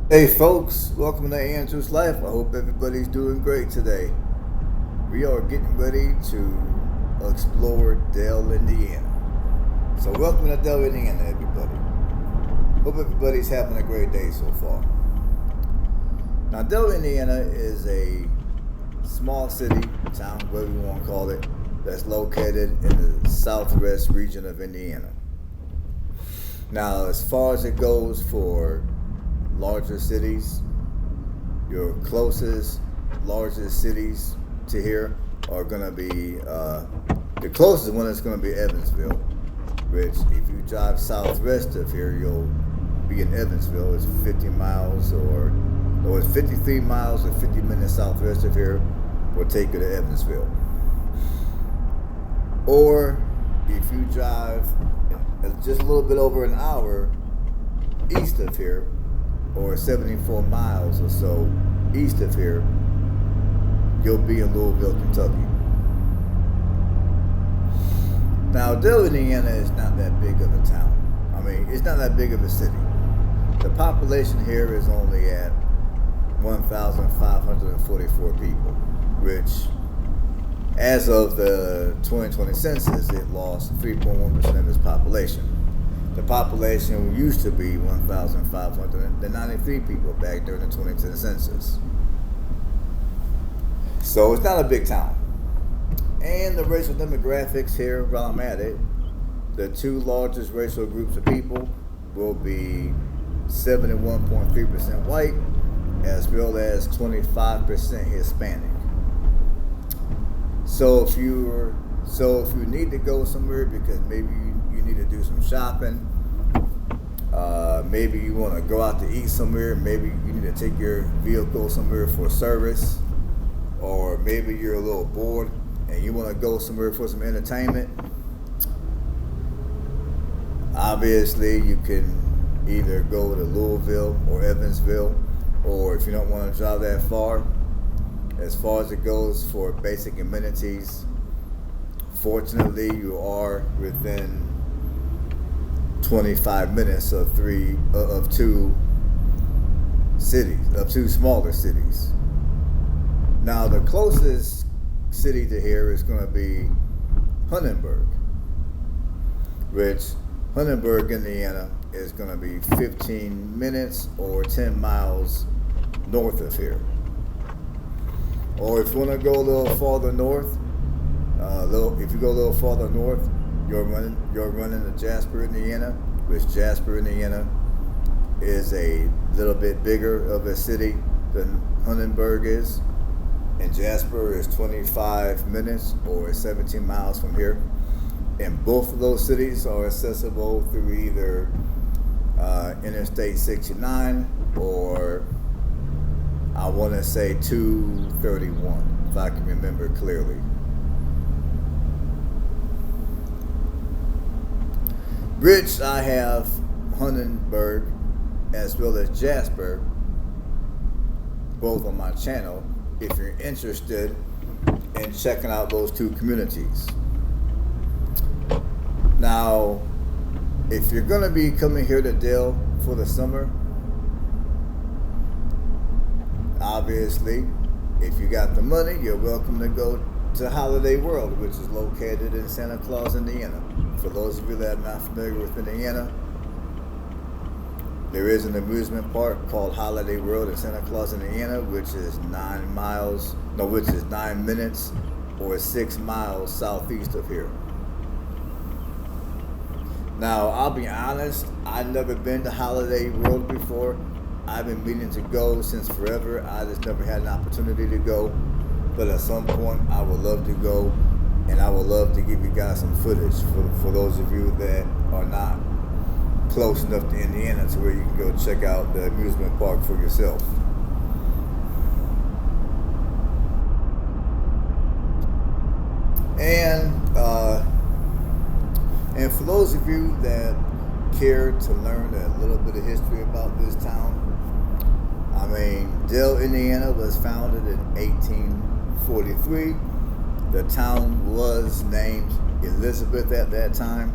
Hey folks, welcome to Andrew's Life. I hope everybody's doing great today. We are getting ready to explore Dale, Indiana. So welcome to Dale, Indiana, everybody. Hope everybody's having a great day so far. Now Dale, Indiana is a small city, town, whatever you want to call it, that's located in the southwest region of Indiana. Now as far as it goes for larger cities, your closest, largest cities to here are going to be the closest one is going to be Evansville, which if you drive southwest of here, you'll be in Evansville. It's 50 miles or it's 53 miles or 50 minutes southwest of here will take you to Evansville. Or if you drive just a little bit over an hour east of here, or 74 miles or so east of here, you'll be in Louisville, Kentucky. Now, Dale, Indiana is not that big of a town. I mean, it's not that big of a city. The population here is only at 1,544 people, which, as of the 2020 census, it lost 3.1% of its population. The population used to be 1,593 people back during the 2010 census. So it's not a big town. And the racial demographics here, while I'm at it, the two largest racial groups of people will be 71.3% white as well as 25% Hispanic. So if you need to go somewhere because maybe you need to do some shopping, maybe you want to go out to eat somewhere, maybe you need to take your vehicle somewhere for service, or maybe you're a little bored and you want to go somewhere for some entertainment, obviously you can either go to Louisville or Evansville, or if you don't want to drive that far, as far as it goes for basic amenities, fortunately you are within 25 minutes of two smaller cities. Now the closest city to here is going to be Huntingburg, which Huntingburg, Indiana is going to be 15 minutes or 10 miles north of here. Or if you want to go a little farther north, if you go a little farther north, you're running to Jasper, Indiana, which Jasper, Indiana is a little bit bigger of a city than Huntingburg is. And Jasper is 25 minutes or 17 miles from here. And both of those cities are accessible through either Interstate 69 or I want to say 231, if I can remember clearly. Which I have Huntingburg as well as Jasper, both on my channel, if you're interested in checking out those two communities. Now, if you're going to be coming here to Dale for the summer, obviously, if you got the money, you're welcome to go to Holiday World, which is located in Santa Claus, Indiana. For those of you that are not familiar with Indiana, there is an amusement park called Holiday World in Santa Claus, Indiana, which is 9 minutes or 6 miles southeast of here. Now, I'll be honest, I've never been to Holiday World before. I've been meaning to go since forever. I just never had an opportunity to go. But at some point, I would love to go, and I would love to give you guys some footage for those of you that are not close enough to Indiana to where you can go check out the amusement park for yourself. And for those of you that care to learn a little bit of history about this town, I mean, Dale, Indiana was founded in 1843. The town was named Elizabeth at that time.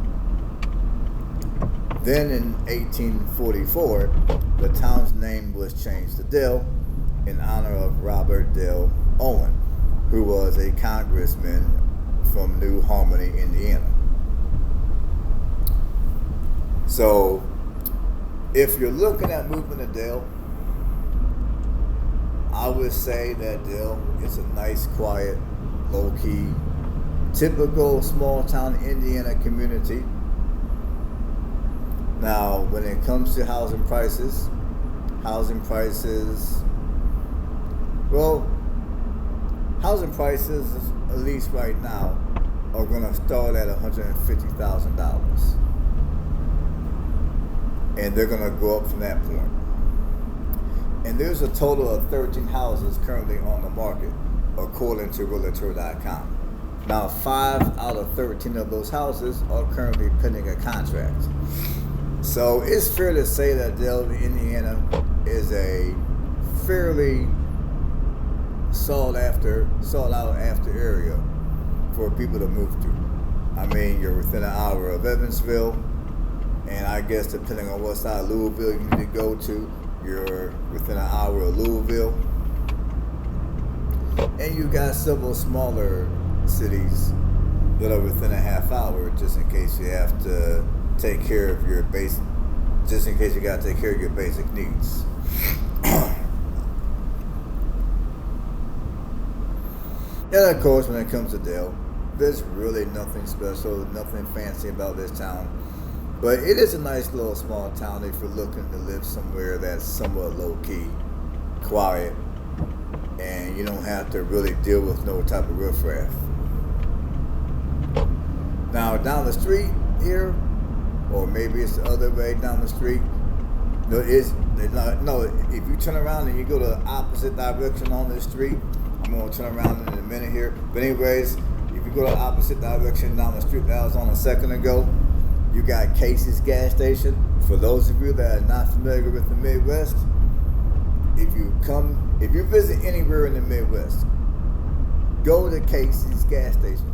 Then in 1844, the town's name was changed to Dale in honor of Robert Dale Owen, who was a congressman from New Harmony, Indiana. So, if you're looking at moving to Dale, I would say that Dale is a nice, quiet, low-key, typical small-town Indiana community. Now, when it comes to housing prices, at least right now, are going to start at $150,000. And they're going to go up from that point. And there's a total of 13 houses currently on the market, according to Realtor.com. Now, 5 out of 13 of those houses are currently pending a contract. So it's fair to say that Dale, Indiana is a fairly sought out after area for people to move to. I mean, you're within an hour of Evansville, and I guess depending on what side of Louisville you need to go to, you're within an hour of Louisville. And you got several smaller cities that are within a half hour, just in case you have to take care of your basic, just in case you got to take care of your basic needs. And of course, when it comes to Dale, there's really nothing special, nothing fancy about this town. But it is a nice little small town if you're looking to live somewhere that's somewhat low-key, quiet, and you don't have to really deal with no type of riffraff. Now, down the street here, or maybe it's the other way down the street, if you turn around and you go the opposite direction on this street, I'm going to turn around in a minute here. But anyways, if you go the opposite direction down the street that I was on a second ago, you got Casey's gas station. For those of you that are not familiar with the Midwest, if you visit anywhere in the Midwest, go to Casey's gas station.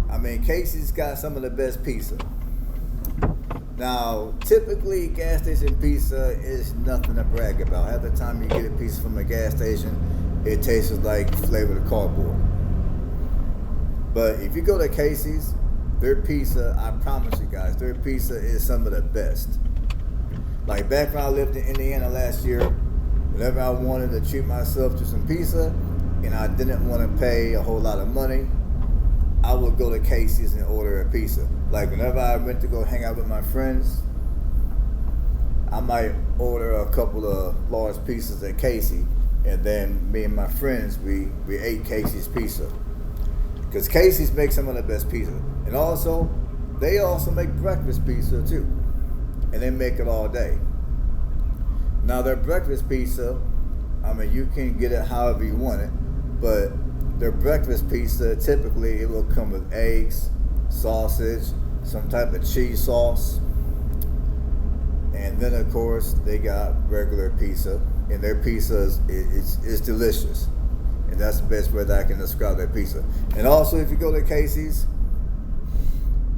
I mean, Casey's got some of the best pizza. Now, typically, gas station pizza is nothing to brag about. Half the time you get a pizza from a gas station, it tastes like flavored cardboard. But if you go to Casey's, their pizza, I promise you guys, their pizza is some of the best. Like back when I lived in Indiana last year, whenever I wanted to treat myself to some pizza and I didn't want to pay a whole lot of money, I would go to Casey's and order a pizza. Like whenever I went to go hang out with my friends, I might order a couple of large pizzas at Casey, and then me and my friends, we ate Casey's pizza. Because Casey's makes some of the best pizza. And also, they also make breakfast pizza too. And they make it all day. Now their breakfast pizza, I mean, you can get it however you want it, but their breakfast pizza, typically it will come with eggs, sausage, some type of cheese sauce, and then of course they got regular pizza, and their pizza is delicious, and that's the best way that I can describe their pizza. And also, if you go to Casey's,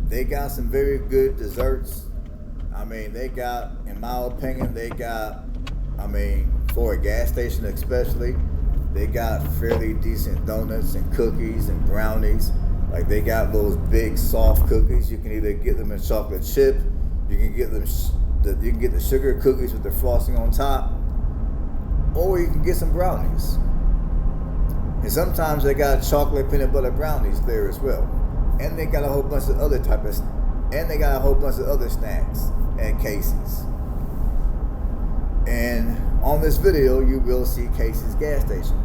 they got some very good desserts. I mean, they got, in my opinion, for a gas station especially, they got fairly decent donuts and cookies and brownies. Like they got those big soft cookies. You can either get them in chocolate chip, you can get the sugar cookies with the frosting on top, or you can get some brownies. And sometimes they got chocolate peanut butter brownies there as well. And they got a whole bunch of other snacks at Casey's. And on this video, you will see Casey's gas station.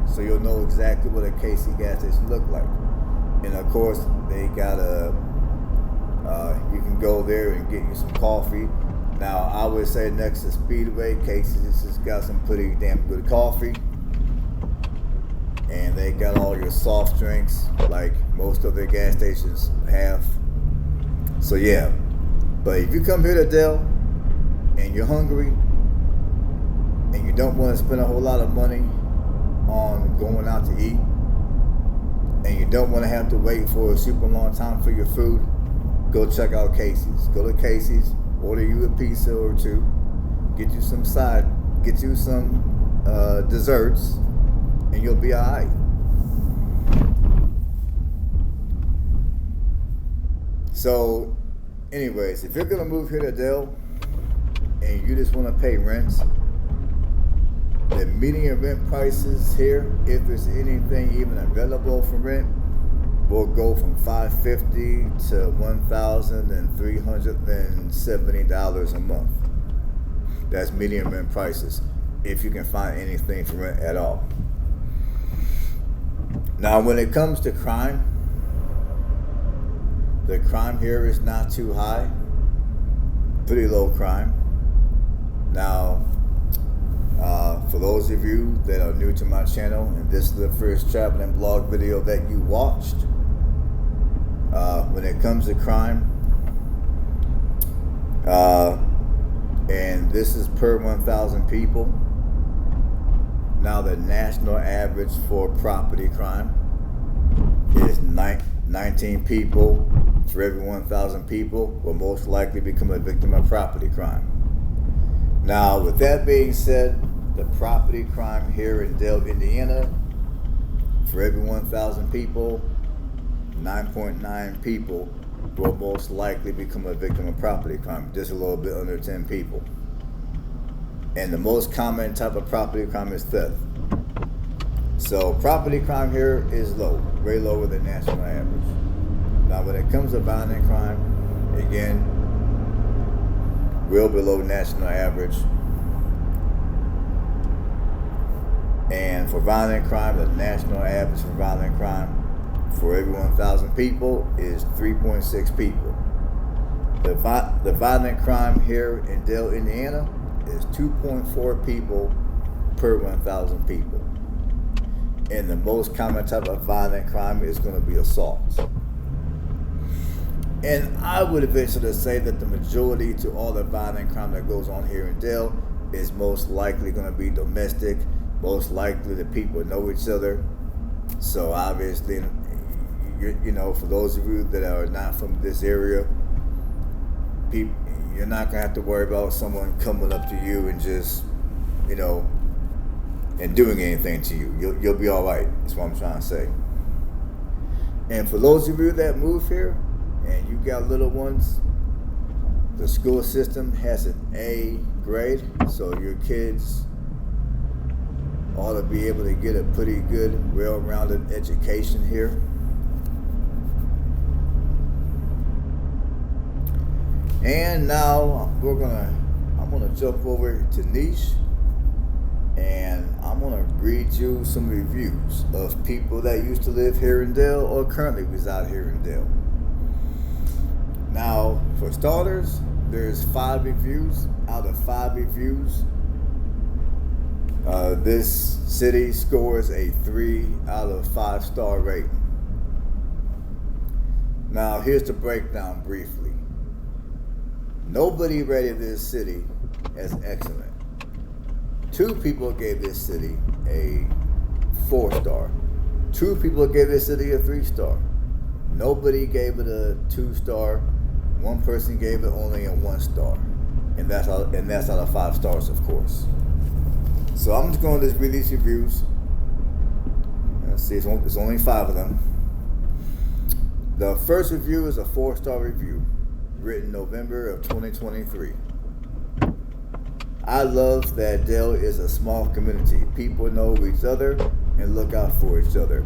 So you'll know exactly what a Casey gas station look like. And of course, they got you can go there and get you some coffee. Now, I would say next to Speedway, Casey's has got some pretty damn good coffee. And they got all your soft drinks like most of their gas stations have. So yeah, but if you come here to Dale and you're hungry and you don't want to spend a whole lot of money on going out to eat, and you don't want to have to wait for a super long time for your food, go check out Casey's. Go to Casey's, order you a pizza or two, get you some desserts, and you'll be alright. So, anyways, if you're gonna move here to Dale and you just want to pay rents, the median rent prices here, if there's anything even available for rent, will go from $550 to $1,370 a month. That's median rent prices, if you can find anything for rent at all. Now, when it comes to crime, the crime here is not too high, pretty low crime. Now, for those of you that are new to my channel, and this is the first traveling blog video that you watched, when it comes to crime, and this is per 1,000 people. Now, the national average for property crime is 19 people for every 1,000 people will most likely become a victim of property crime. Now, with that being said, the property crime here in Dale, Indiana, for every 1,000 people, 9.9 people will most likely become a victim of property crime, just a little bit under 10 people. And the most common type of property crime is theft. So property crime here is low, way lower than national average. Now, when it comes to violent crime, again, well below national average. And for violent crime, the national average for violent crime for every 1,000 people is 3.6 people. The violent crime here in Dale, Indiana is 2.4 people per 1,000 people. And the most common type of violent crime is going to be assaults. And I would eventually say that the majority to all the violent crime that goes on here in Dale is most likely going to be domestic. Most likely the people know each other. So obviously, you know, for those of you that are not from this area, you're not going to have to worry about someone coming up to you and just, you know, and doing anything to you. You'll be all right. That's what I'm trying to say. And for those of you that move here and you got little ones, the school system has an A grade, so your kids ought to be able to get a pretty good, well-rounded education here. And now I'm gonna jump over to Niche, and I'm gonna read you some reviews of people that used to live here in Dale or currently reside here in Dale. Now, for starters, there's 5 reviews. Out of 5 reviews, this city scores a 3 out of 5 star rating. Now, here's the breakdown briefly. Nobody rated this city as excellent. 2 people gave this city a 4 star. 2 people gave this city a 3 star. Nobody gave it a 2 star. 1 person gave it only a 1 star. And that's out of 5 stars, of course. So I'm just going to read these reviews. Let's see, it's only 5 of them. The first review is a 4-star review, written November of 2023. I love that Dale is a small community. People know each other and look out for each other.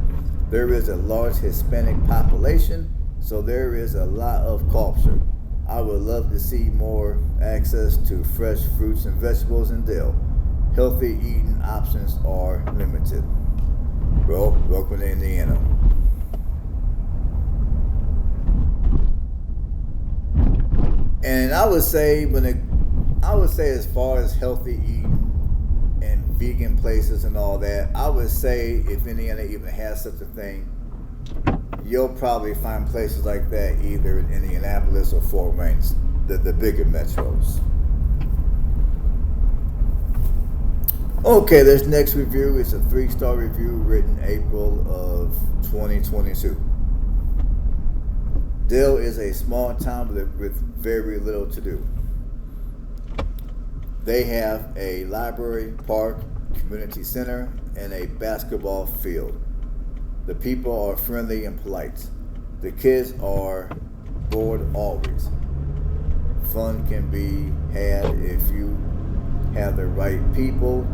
There is a large Hispanic population, so there is a lot of culture. I would love to see more access to fresh fruits and vegetables in Dale. Healthy eating options are limited. Well, welcome to Indiana. And I would say as far as healthy eating and vegan places and all that, I would say if Indiana even has such a thing, you'll probably find places like that either in Indianapolis or Fort Wayne, the bigger metros. Okay, this next review is a 3-star review written April of 2022. Dale is a small town with very little to do. They have a library, park, community center, and a basketball field. The people are friendly and polite. The kids are bored always. Fun can be had if you have the right people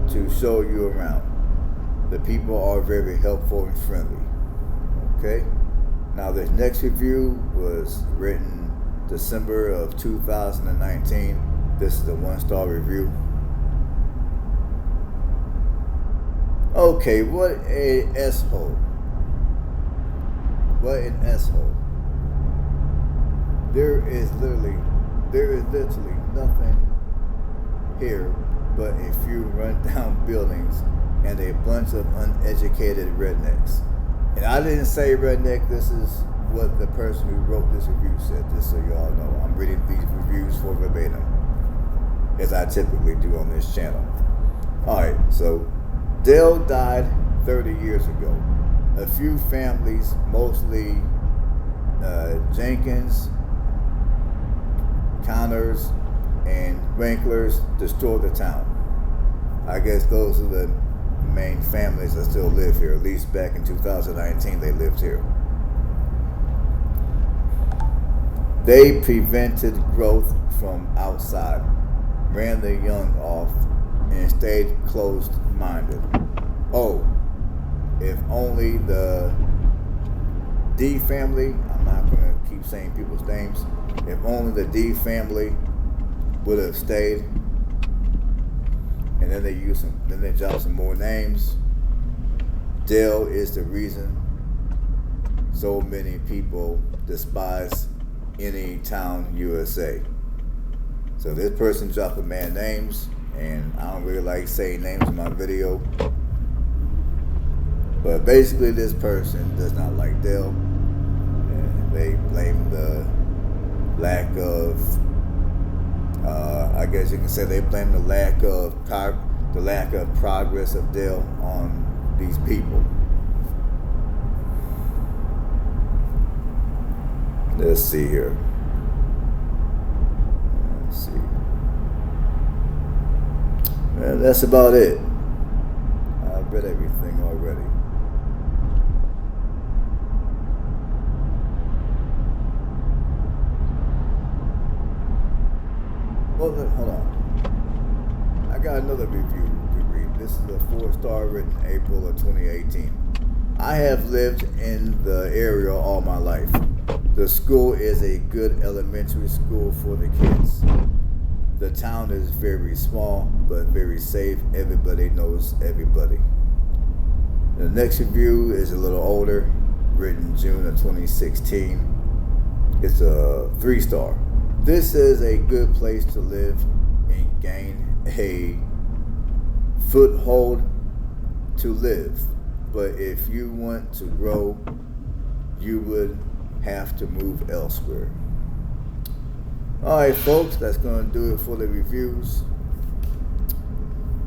to show you around. The people are very helpful and friendly. Okay? Now, this next review was written December of 2019. This is a 1-star review. Okay, what a S-hole. What an S-hole. There is literally nothing here but a few run-down buildings and a bunch of uneducated rednecks. And I didn't say redneck, this is what the person who wrote this review said, just so y'all know. I'm reading these reviews for verbatim, as I typically do on this channel. Alright, so Dale died 30 years ago. A few families, mostly Jenkins, Connors, and Ranklers, destroyed the town. I guess those are the main families that still live here. At least back in 2019 they lived here. They prevented growth from outside, ran the young off, and stayed closed-minded. Oh, if only the D family, I'm not going to keep saying people's names, if only the D family would have stayed. And then they dropped some more names. Dale is the reason so many people despise any town USA. So this person dropped the man names, and I don't really like saying names in my video. But basically this person does not like Dale, and they blame the lack of I guess you can say they blame the lack of progress of Dale on these people. Let's see here. Let's see. Well, that's about it. I read everything already. Well, hold on. I got another review to read. This is a 4-star written April of 2018. I have lived in the area all my life. The school is a good elementary school for the kids. The town is very small, but very safe. Everybody knows everybody. The next review is a little older, written June of 2016. It's a 3-star. This is a good place to live and gain a foothold to live. But if you want to grow, you would have to move elsewhere. Alright folks, that's going to do it for the reviews.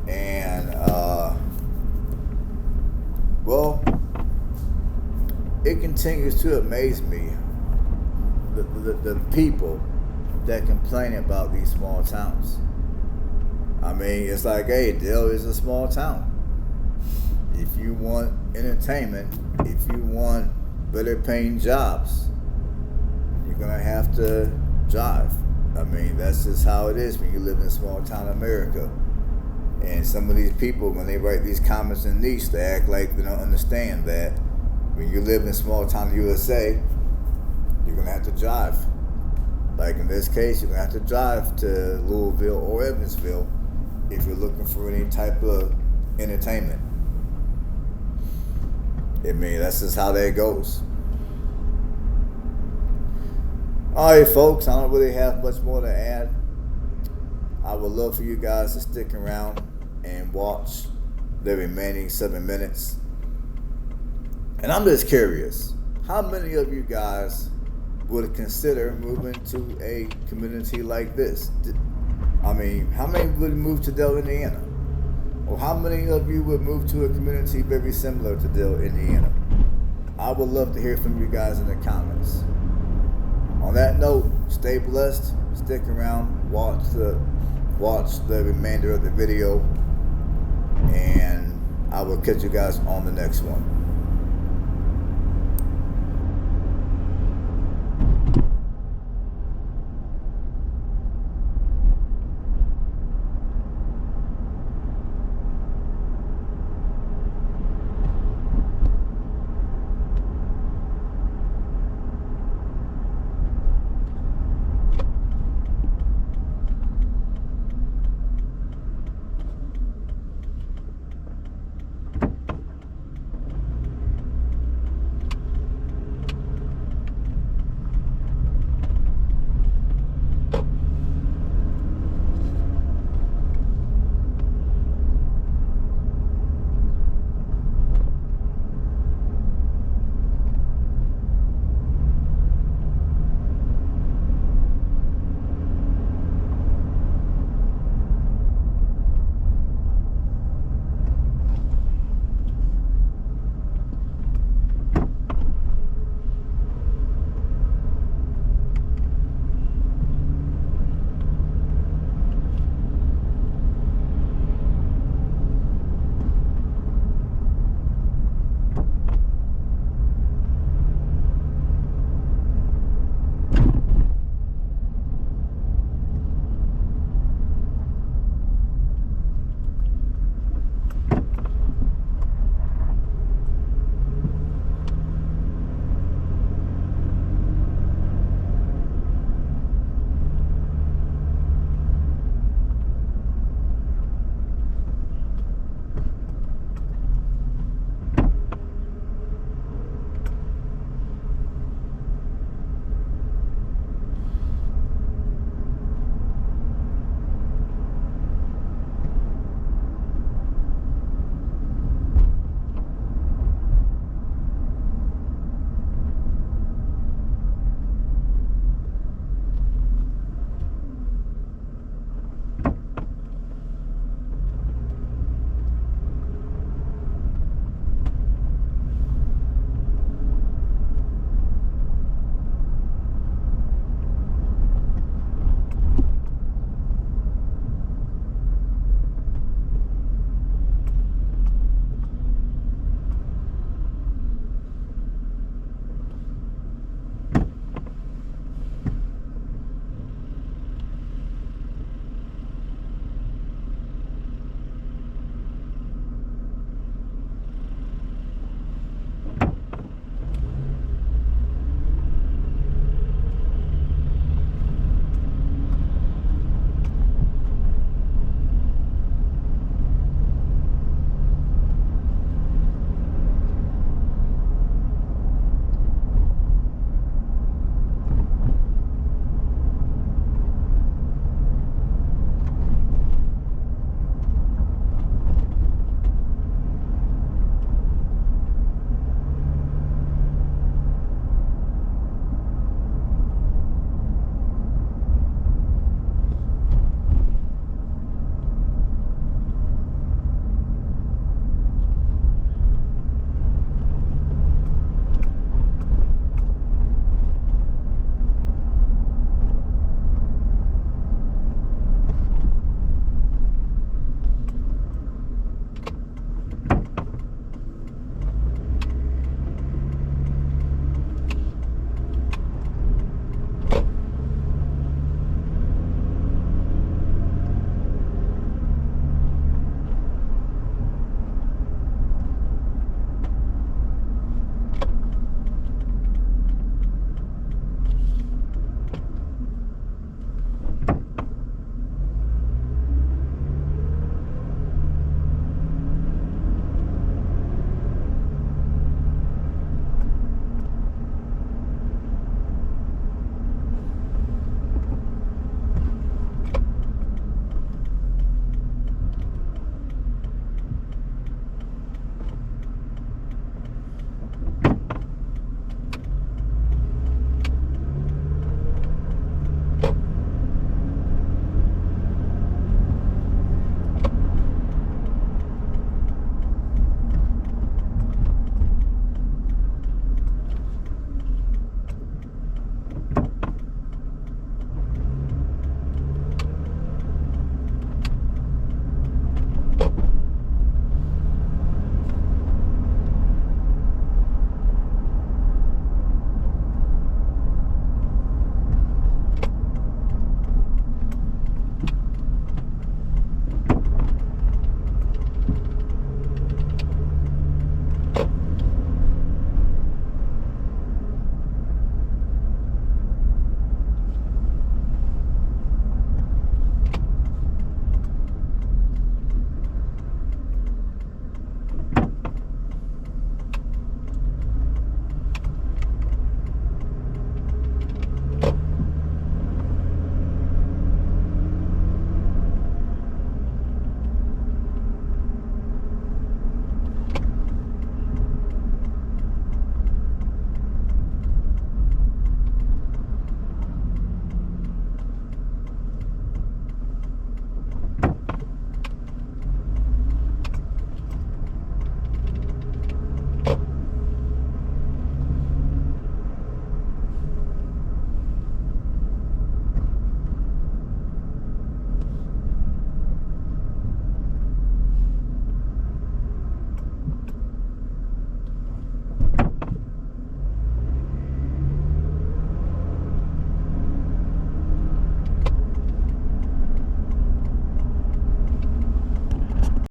And well, it continues to amaze me, the people that complain about these small towns. I mean, it's like, hey, Dale is a small town. If you want entertainment, if you want better paying jobs, you're gonna have to drive. I mean, that's just how it is when you live in small town America. And some of these people, when they write these comments in niche, they act like they don't understand that when you live in small town USA, you're gonna have to drive. Like in this case, you're gonna have to drive to Louisville or Evansville if you're looking for any type of entertainment. I mean, that's just how that goes. Alright folks, I don't really have much more to add. I would love for you guys to stick around and watch the remaining 7 minutes. And I'm just curious, how many of you guys would consider moving to a community like this? I mean, how many would move to Dale, Indiana? Or how many of you would move to a community very similar to Dale, Indiana? I would love to hear from you guys in the comments. On that note, stay blessed, stick around, watch the watch the remainder of the video, and I will catch you guys on the next one.